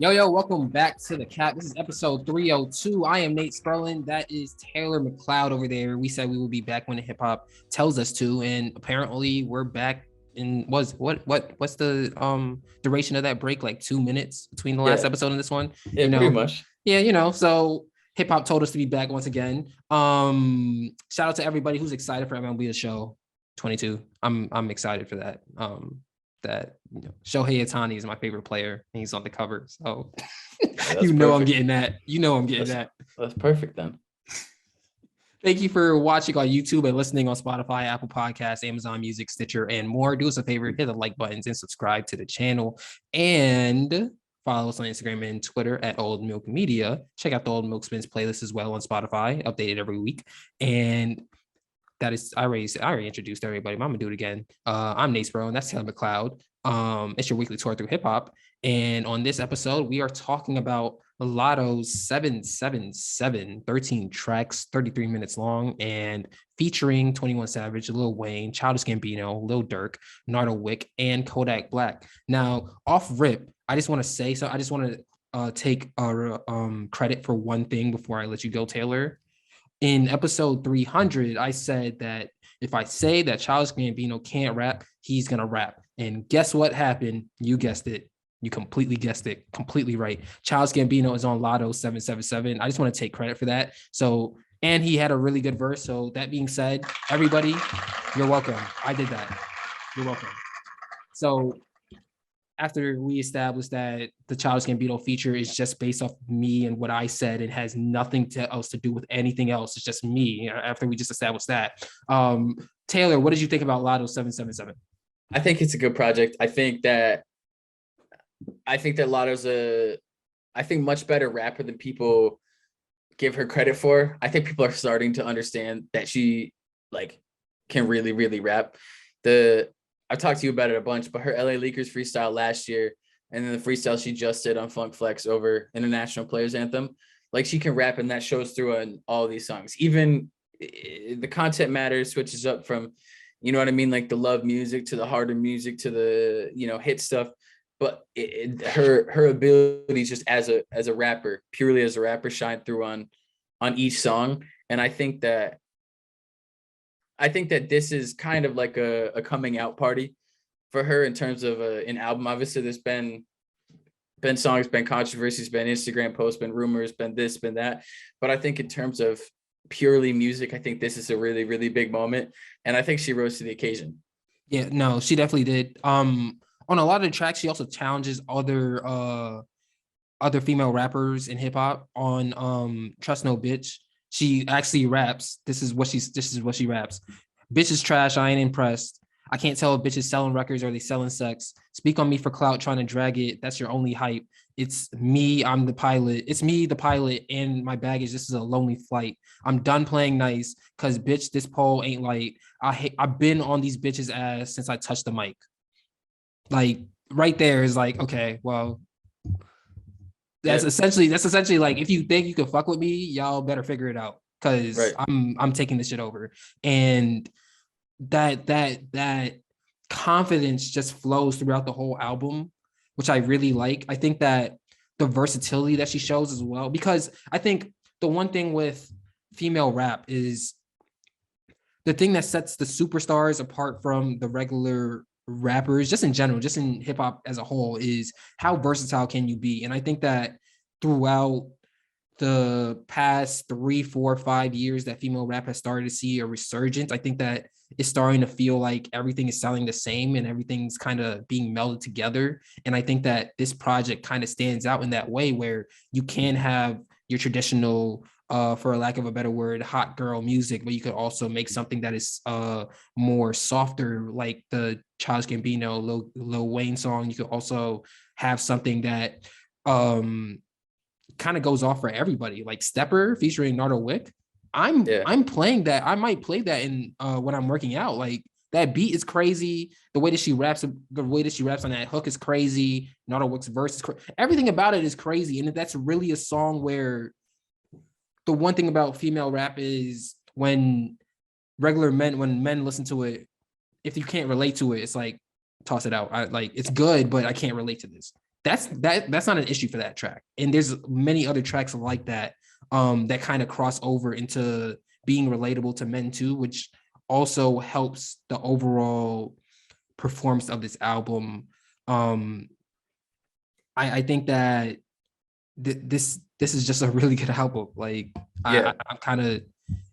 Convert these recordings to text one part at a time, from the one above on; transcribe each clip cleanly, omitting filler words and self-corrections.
Yo, welcome back to the Cap. This is episode 302. I am Nate Sperlin. That is Taylor McLeod over there. We said we will be back when the hip hop tells us to, and apparently we're back. In what's the duration of that break? Like 2 minutes between the last Yeah, episode and this one. yeah, You pretty know, much. yeah, so hip hop told us to be back once again. Shout out to everybody who's excited for MLB The Show 22. I'm excited for that. Shohei Ohtani is my favorite player. And he's on the cover, so Yeah, that's I'm perfect. getting that. I'm getting That's that. that's perfect then. Thank you for watching on YouTube and listening on Spotify, Apple Podcasts, Amazon Music, Stitcher, and more. Do us a favor, hit the like buttons and subscribe to the channel. And follow us on Instagram and Twitter at OldMilk Media. Check out the Old Milk Spins playlist as well on Spotify, updated every week. And that is, I already introduced everybody, but I'm gonna do it again. I'm Nate Sperlin, that's Taylor McLeod. It's your weekly tour through hip hop. And on this episode, we are talking about Latto's 777, 13 tracks, 33 minutes long, and featuring 21 Savage, Lil Wayne, Childish Gambino, Lil Durk, Nardo Wick, and Kodak Black. Now, off rip, I just want to say, so I just want to take credit for one thing before I let you go, Taylor. In episode 300, I said that if I say that Childish Gambino can't rap, he's going to rap. And guess what happened? You guessed it. You completely guessed it. Completely right. Childish Gambino is on Latto 777. I just want to take credit for that. So, and he had a really good verse. So, that being said, everybody, you're welcome. I did that. You're welcome. So, after we established that the Childish Gambino feature is just based off me and what I said, it has nothing else to do with anything else. It's just me. After we just established that, Taylor, what did you think about Latto 777? I think it's a good project. I think that Latto's I think much better rapper than people give her credit for. I think people are starting to understand that she like can really, really rap. The I've talked to you about it a bunch, but her LA Lakers freestyle last year, and then the freestyle she just did on Funk Flex over International Players Anthem, like she can rap, and that shows through on all these songs. Even the content matters switches up from, you know what I mean, like the love music to the harder music to the hit stuff. But her abilities just as a rapper, purely as a rapper, shine through on each song, and I think that this is kind of like a coming out party for her in terms of an album. Obviously, there's been songs, been controversies, been Instagram posts, been rumors, been this, been that. But I think in terms of purely music, I think this is a really, really big moment, and I think she rose to the occasion. Yeah, no, she definitely did. On a lot of the tracks, she also challenges other female rappers in hip hop on Trust No Bitch. She actually raps. This is what she raps. Bitch is trash. I ain't impressed. I can't tell if bitches selling records or they selling sex. Speak on me for clout, trying to drag it. That's your only hype. It's me. I'm the pilot. It's me, the pilot, and my baggage. This is a lonely flight. I'm done playing nice, cause bitch, this pole ain't light. I've been on these bitches' ass since I touched the mic. Like right there is like, okay, well, Yeah, that's essentially like, if you think you can fuck with me, y'all better figure it out, because right. I'm taking this shit over. And that confidence just flows throughout the whole album, which I really like. I think that the versatility that she shows as well, because I think the one thing with female rap is the thing that sets the superstars apart from the regular rappers, just in general, just in hip hop as a whole, is how versatile can you be? And I think that throughout the past 3, 4, 5 years that female rap has started to see a resurgence, I think that it's starting to feel like everything is sounding the same and everything's kind of being melded together. And I think that this project kind of stands out in that way, where you can have your traditional, for a lack of a better word, hot girl music, but you could also make something that is more softer, like the Childish Gambino, Lil Wayne song. You could also have something that kind of goes off for everybody, like Stepper featuring Nardo Wick. Yeah, I'm playing that. I might play that in when I'm working out. Like, that beat is crazy. The way that she raps on that hook is crazy. Nardo Wick's verse is everything about it is crazy. And that's really a song where the one thing about female rap is when when men listen to it, if you can't relate to it, it's like, toss it out. It's good, but I can't relate to this. that's not an issue for that track. And there's many other tracks like that that kind of cross over into being relatable to men too, which also helps the overall performance of this album. I think that this is just a really good album. Like I'm kind of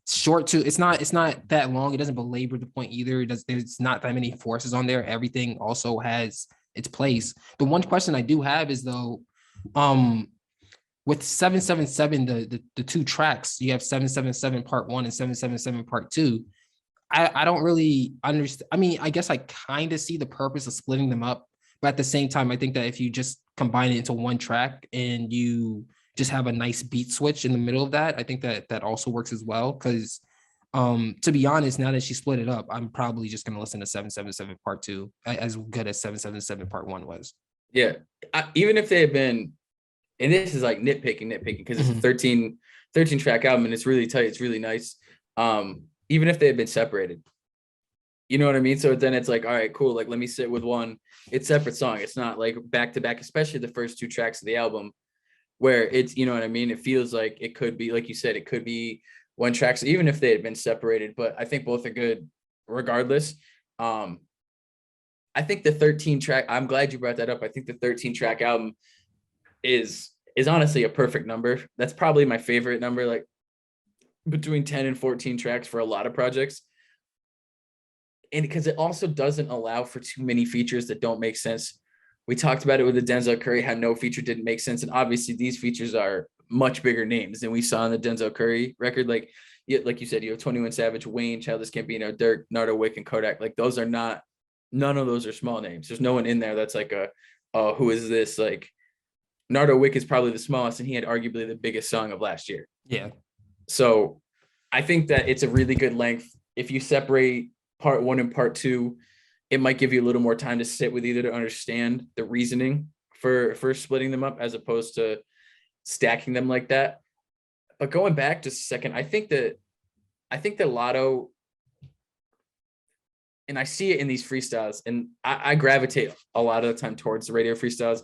short to it's not that long. It doesn't belabor the point either. There's not that many forces on there. Everything also has its place. The one question I do have is though, with 777, the two tracks, you have 777 part 1 and 777 part 2. I don't really understand. I mean, I guess I kind of see the purpose of splitting them up, but at the same time, I think that if you just combine it into one track and you just have a nice beat switch in the middle of that, I think that that also works as well. Because to be honest, now that she split it up, I'm probably just gonna listen to 777 part 2 as good as 777 part 1 was. Yeah, even if they had been, and this is like nitpicking because it's a 13 track album and it's really tight, it's really nice. Even if they had been separated, you know what I mean? So then it's like, all right, cool. Like, let me sit with one. It's separate song. It's not like back to back, especially the first 2 tracks of the album, where it's, you know what I mean? It feels like it could be, like you said, it could be one track. So even if they had been separated, but I think both are good regardless. I think the 13 track, I'm glad you brought that up. I think the 13 track album is honestly a perfect number. That's probably my favorite number, like between 10 and 14 tracks for a lot of projects. And because it also doesn't allow for too many features that don't make sense. We talked about it with the Denzel Curry, how no feature didn't make sense. And obviously these features are much bigger names than we saw on the Denzel Curry record. Like you said, you have 21 Savage, Wayne, Childish Gambino, Dirk, Nardo Wick, and Kodak. Like those are not, none of those are small names. There's no one in there that's like who is this? Like Nardo Wick is probably the smallest, and he had arguably the biggest song of last year. Yeah. So I think that it's a really good length. If you separate part 1 and part 2, it might give you a little more time to sit with either to understand the reasoning for splitting them up as opposed to stacking them like that. But going back just a second, I think that Latto, and I see it in these freestyles, and I gravitate a lot of the time towards the radio freestyles.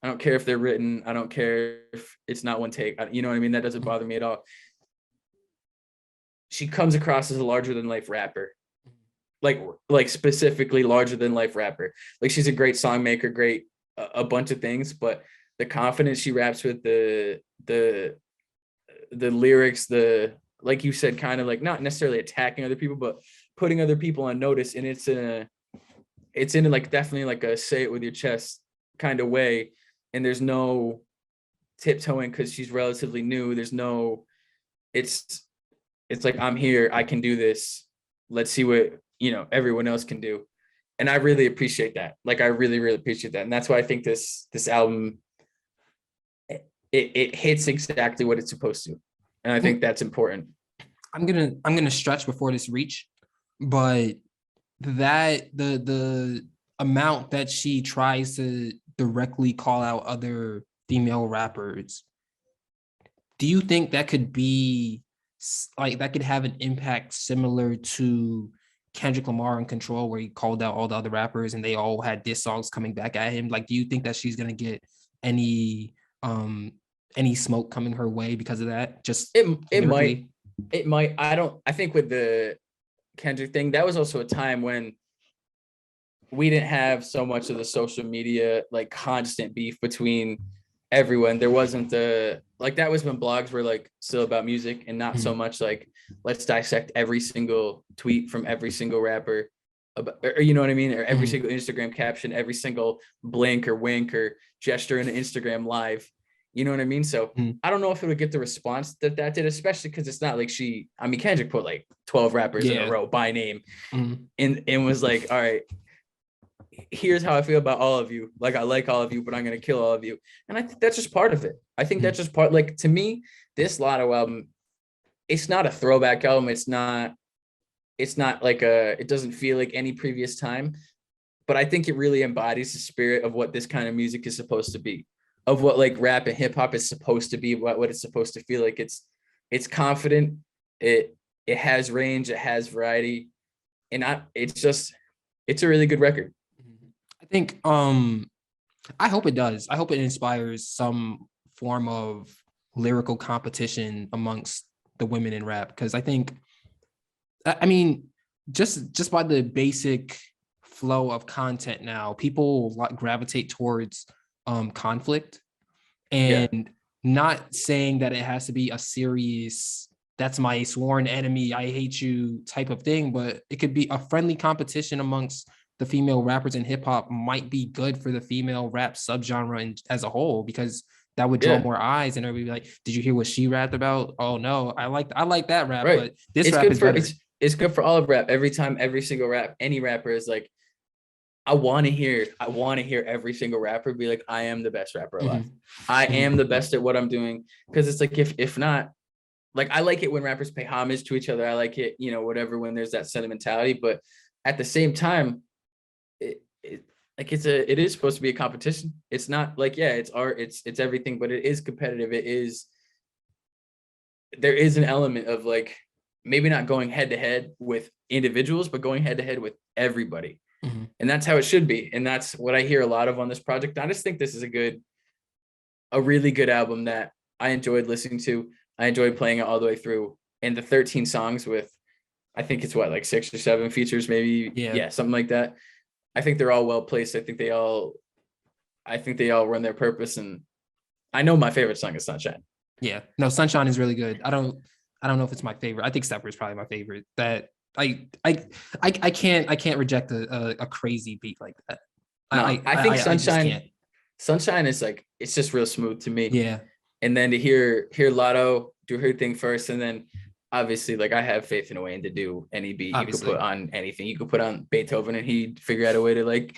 I don't care if they're written. I don't care if it's not one take. You know what I mean? That doesn't bother me at all. She comes across as a larger than life rapper, like specifically larger than life rapper. Like she's a great song maker, great a bunch of things, but the confidence she raps with, the lyrics, the, like you said, kind of like not necessarily attacking other people, but putting other people on notice. And it's in like definitely like a say it with your chest kind of way. And there's no tiptoeing because she's relatively new. There's no, it's like, I'm here, I can do this. Let's see what, everyone else can do. And I really appreciate that. Like, I really, really appreciate that. And that's why I think this album, it hits exactly what it's supposed to. And I think that's important. I'm gonna stretch before this reach, but that the amount that she tries to directly call out other female rappers, do you think that could be like that could have an impact similar to Kendrick Lamar in Control, where he called out all the other rappers and they all had diss songs coming back at him? Like, do you think that she's gonna get any smoke coming her way because of that? Just it might. I think with the Kendrick thing, that was also a time when we didn't have so much of the social media, like constant beef between everyone. There wasn't that was when blogs were like still about music and not so much like, let's dissect every single tweet from every single rapper, or you know what I mean? Or every single Instagram caption, every single blink or wink or gesture in an Instagram live. You know what I mean? So I don't know if it would get the response that did, especially because it's not like Kendrick put like 12 rappers in a row by name and was like, all right, here's how I feel about all of you. Like, I like all of you, but I'm going to kill all of you. And I think that's just part of it. I think that's just part, like, to me, this Latto album, it's not a throwback album. It's not like it doesn't feel like any previous time, but I think it really embodies the spirit of what this kind of music is supposed to be, of what like rap and hip hop is supposed to be, what it's supposed to feel like. It's confident. It has range. It has variety. And it's a really good record. I think I hope it does. I hope it inspires some form of lyrical competition amongst the women in rap, because I think, I mean, just by the basic flow of content now, people gravitate towards conflict, Yeah, and not saying that it has to be a serious, that's my sworn enemy, I hate you type of thing, but it could be a friendly competition amongst the female rappers in hip hop might be good for the female rap subgenre as a whole, because that would draw yeah, more eyes, and everybody be like, did you hear what she rapped about? Oh no, I like that rap, right. but this It's rap good is for better. it's good for all of rap. Every time, every single rap, any rapper is like, I want to hear every single rapper be like, I am the best rapper alive. Mhm. I am Mhm. the best at what I'm doing. Because it's like, if not, like, I like it when rappers pay homage to each other. I like it, whatever, when there's that sentimentality. But at the same time, it like, it is supposed to be a competition. It's not like, yeah, it's art, it's everything, but it is competitive. There is an element of like, maybe not going head to head with individuals, but going head to head with everybody. Mhm. And that's how it should be. And that's what I hear a lot of on this project. I just think this is a really good album that I enjoyed listening to. I enjoyed playing it all the way through. And the 13 songs with, I think it's what, like 6 or 7 features, maybe. Yeah. Yeah, something like that. I think they're all well placed. I think they all run their purpose. And I know my favorite song is Sunshine. Yeah, no, Sunshine is really good. I don't know if it's my favorite. I think Stepper is probably my favorite. That I can't reject a crazy beat like that. No, I think I just can't. Sunshine is like, it's just real smooth to me. Yeah, And then to hear Latto do her thing first, and then obviously, like, I have faith in Wayne to do any beat you could put obviously. on anything. You could put on Beethoven and he'd figure out a way to like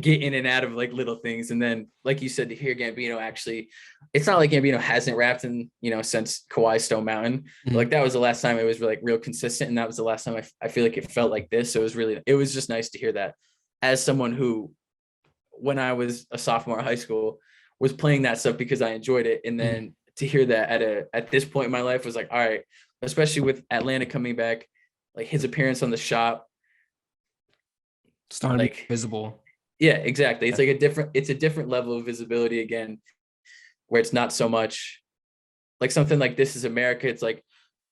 get in and out of like little things. And then, like you said, to hear Gambino, actually, it's not like Gambino hasn't rapped in, since Kawhi Stone Mountain. But, like, Mhm. that was the last time it was like real consistent, and that was the last time I feel like it felt like this. So it was just nice to hear that, as someone who, when I was a sophomore in high school, was playing that stuff because I enjoyed it. And Mhm. then to hear that at this point in my life was like, all right, especially with Atlanta coming back, like his appearance on the shop, Starting to be like, visible. yeah, exactly. It's a different level of visibility again, where it's not so much like something like This Is America. It's like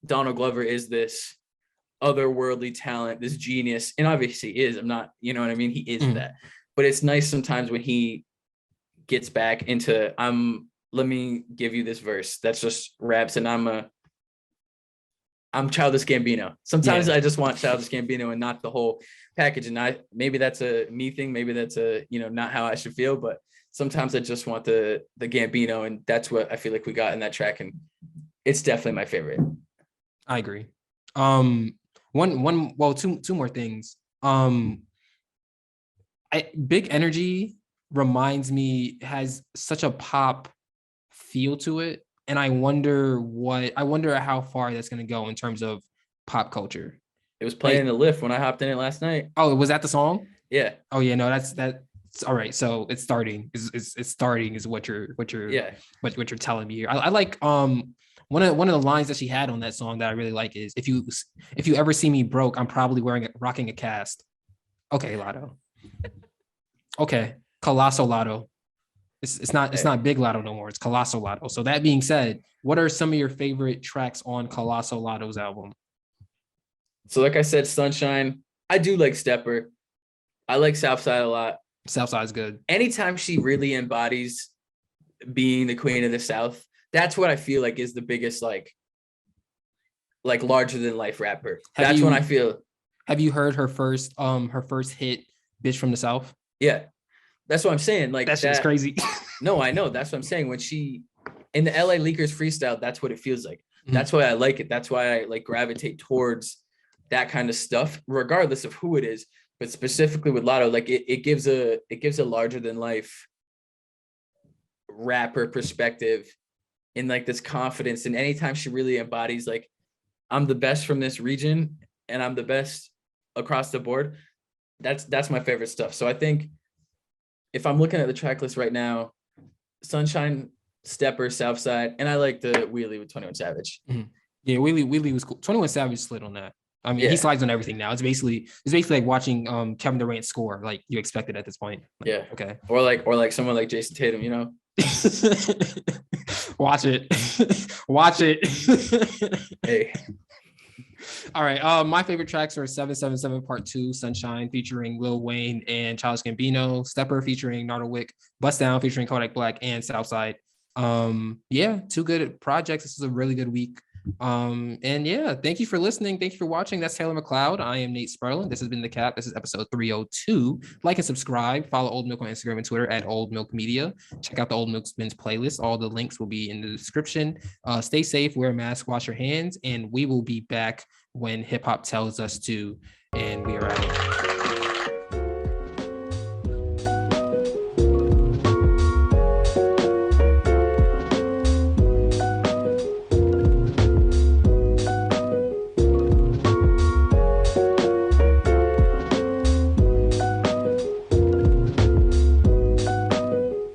Donald Glover is this otherworldly talent, this genius, and obviously he is. I'm not, you know what I mean? He is Mhm. that. But it's nice sometimes when he gets back into, let me give you this verse that's just raps, and I'm Childish Gambino. Sometimes Yeah, I just want Childish Gambino and not the whole package. And maybe that's a me thing. Maybe that's not how I should feel. But sometimes I just want the Gambino, and that's what I feel like we got in that track. And it's definitely my favorite. I agree. Um, well, two more things. Big Energy reminds me, has such a pop feel to it, and I wonder how far that's going to go in terms of pop culture. It was playing in Like, the lift when I hopped in it last night. oh, was that the song? Yeah, Oh yeah, no, that's all right. So it's starting. It's starting is yeah. what you're telling me here. I like one of the lines that she had on that song that I really like is, if you ever see me broke, I'm probably rocking a cast. Okay, Lotto. Okay, Colossal Lotto. It's Hey. not Big Lotto no more. It's Colossal Lotto. So that being said, what are some of your favorite tracks on Colossal Lotto's album? So like I said, Sunshine. I do like Stepper. I like Southside a lot. Southside's good. Anytime she really embodies being the queen of the South, that's what I feel like is the biggest like larger than life rapper. Have That's when I you feel, have you heard her first hit, Bitch from the South? yeah, that's what I'm saying. That Like shit is that. crazy. No, I know. That's what I'm saying. When she in the LA Leakers freestyle, that's what it feels like. Mhm. That's why I like it. That's why I like gravitate towards that kind of stuff, regardless of who it is. But specifically with Lotto, like it gives a larger than life rapper perspective, and like this confidence. And anytime she really embodies like, I'm the best from this region and I'm the best across the board, that's my favorite stuff. So I think if I'm looking at the track list right now, Sunshine, Stepper, Southside, and I like the Wheelie with 21 Savage. Mhm. Yeah, Wheelie was cool. 21 Savage slid on that. I mean, he slides on everything now. It's basically like watching Kevin Durant score. Like you expect it at this point. Like, yeah. Okay. Or like someone like Jason Tatum, you know? Watch it. Watch it. Hey. All right. My favorite tracks are 777 Part 2, Sunshine featuring Lil Wayne and Childish Gambino, Stepper featuring Nardo Wick, Bust Down featuring Kodak Black and Southside. Yeah, two good projects. This is a really good week. And yeah, thank you for listening. Thank you for watching. That's Taylor McLeod. I am Nate Sperlin. This has been The Cap. This is episode 302. Like and subscribe. Follow OldMilk on Instagram and Twitter at OldMilk Media. Check out the OldMilk Spins playlist. All the links will be in the description. Stay safe, wear a mask, wash your hands, and we will be back when hip hop tells us to. And we are out.